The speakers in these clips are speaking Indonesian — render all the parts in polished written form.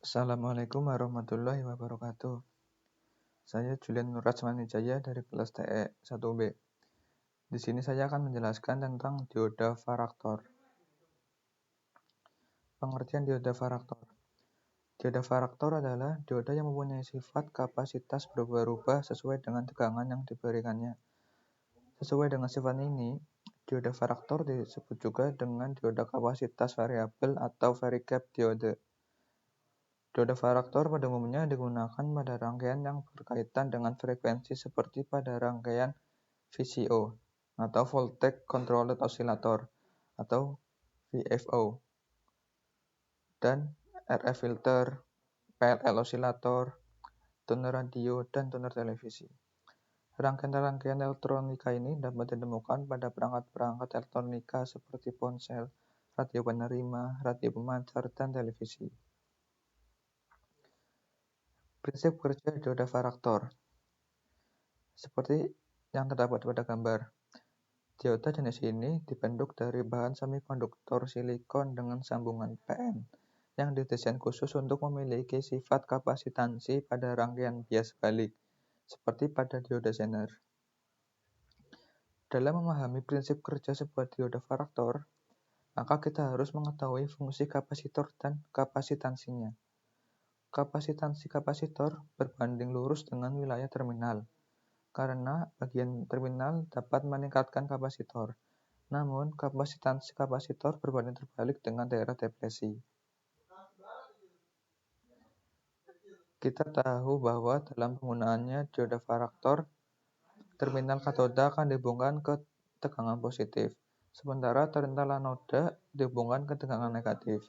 Assalamualaikum warahmatullahi wabarakatuh. Saya Julian Nurrajmanijaya dari kelas TE 1B. Di sini saya akan menjelaskan tentang dioda varaktor. Pengertian dioda varaktor. Dioda varaktor adalah dioda yang mempunyai sifat kapasitas berubah-ubah sesuai dengan tegangan yang diberikannya. Sesuai dengan sifat ini, dioda varaktor disebut juga dengan dioda kapasitas variabel atau varigap diode. Dioda varaktor pada umumnya digunakan pada rangkaian yang berkaitan dengan frekuensi seperti pada rangkaian VCO atau Voltage Controlled Oscillator atau VFO dan RF filter, PLL oscillator, tuner radio, dan tuner televisi. Rangkaian-rangkaian elektronika ini dapat ditemukan pada perangkat-perangkat elektronika seperti ponsel, radio penerima, radio pemancar, dan televisi. Prinsip kerja dioda varaktor. Seperti yang terdapat pada gambar, dioda jenis ini dibentuk dari bahan semikonduktor silikon dengan sambungan PN yang didesain khusus untuk memiliki sifat kapasitansi pada rangkaian bias balik, seperti pada dioda Zener. Dalam memahami prinsip kerja sebuah dioda varaktor, maka kita harus mengetahui fungsi kapasitor dan kapasitansinya. Kapasitansi kapasitor berbanding lurus dengan wilayah terminal, karena bagian terminal dapat meningkatkan kapasitor. Namun, kapasitansi kapasitor berbanding terbalik dengan daerah depresi. Kita tahu bahwa dalam penggunaannya dioda varaktor, terminal katoda akan dihubungkan ke tegangan positif, sementara terminal anoda dihubungkan ke tegangan negatif.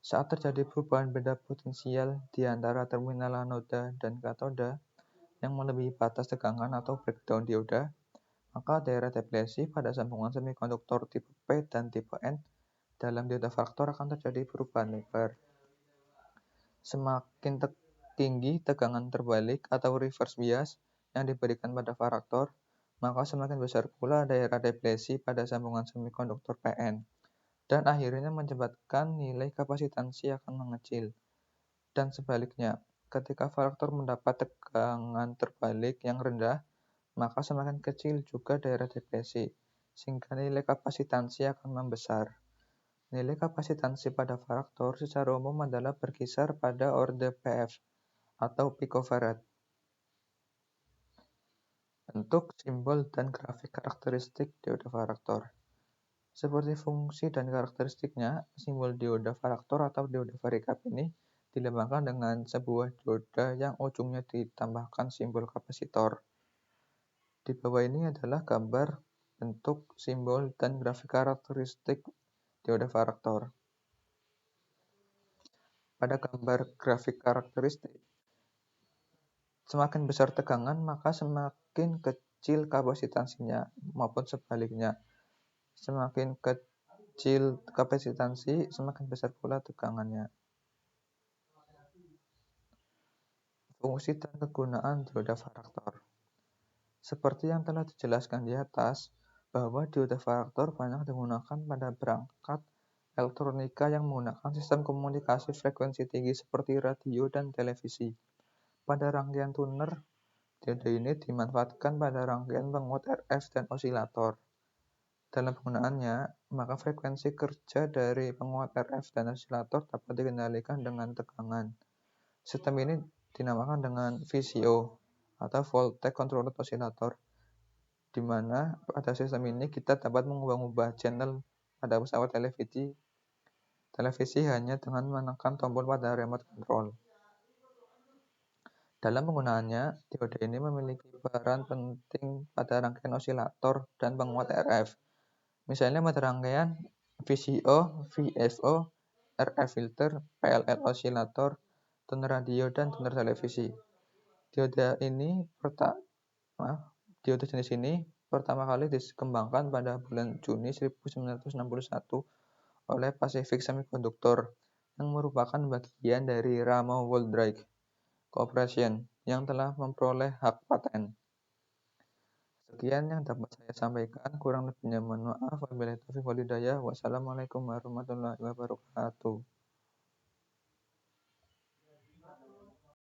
Saat terjadi perubahan beda potensial di antara terminal anoda dan katoda yang melebihi batas tegangan atau breakdown dioda, maka daerah depresi pada sambungan semikonduktor tipe P dan tipe N dalam dioda varaktor akan terjadi perubahan lebar. Semakin tinggi tegangan terbalik atau reverse bias yang diberikan pada varaktor, maka semakin besar pula daerah depresi pada sambungan semikonduktor PN, dan akhirnya menyebabkan nilai kapasitansi akan mengecil. Dan sebaliknya, ketika varaktor mendapat tegangan terbalik yang rendah, maka semakin kecil juga daerah depresi, sehingga nilai kapasitansi akan membesar. Nilai kapasitansi pada varaktor secara umum adalah berkisar pada orde PF atau picofarad. Bentuk, simbol, dan grafik karakteristik dioda varaktor. Seperti fungsi dan karakteristiknya, simbol dioda varaktor atau dioda varigap ini dilambangkan dengan sebuah dioda yang ujungnya ditambahkan simbol kapasitor. Di bawah ini adalah gambar, bentuk, simbol, dan grafik karakteristik dioda varaktor. Pada gambar grafik karakteristik, semakin besar tegangan, maka semakin kecil kapasitansinya, maupun sebaliknya. Semakin kecil kapasitansi, semakin besar pula tegangannya. Fungsi dan kegunaan dioda varaktor. Seperti yang telah dijelaskan di atas, bahwa dioda varaktor banyak digunakan pada perangkat elektronika yang menggunakan sistem komunikasi frekuensi tinggi seperti radio dan televisi. Pada rangkaian tuner, dioda ini dimanfaatkan pada rangkaian penguat RF dan osilator. Dalam penggunaannya, maka frekuensi kerja dari penguat RF dan osilator dapat dikendalikan dengan tegangan. Sistem ini dinamakan dengan VCO atau Voltage Controlled Oscillator, di mana pada sistem ini kita dapat mengubah-ubah channel pada pesawat televisi hanya dengan menekan tombol pada remote control. Dalam penggunaannya, dioda ini memiliki peran penting pada rangkaian osilator dan penguat RF. Misalnya pada rangkaian VCO, VFO, RF filter, PLL oscillator, tuner radio, dan tuner televisi. Dioda jenis ini pertama kali dikembangkan pada bulan Juni 1961 oleh Pacific Semiconductor, yang merupakan bagian dari Ramo Wooldridge Corporation yang telah memperoleh hak paten. Sekian yang dapat saya sampaikan, kurang lebihnya mohon maaf. Wabillahi taufiq wal hidayah. Wassalamualaikum warahmatullahi wabarakatuh.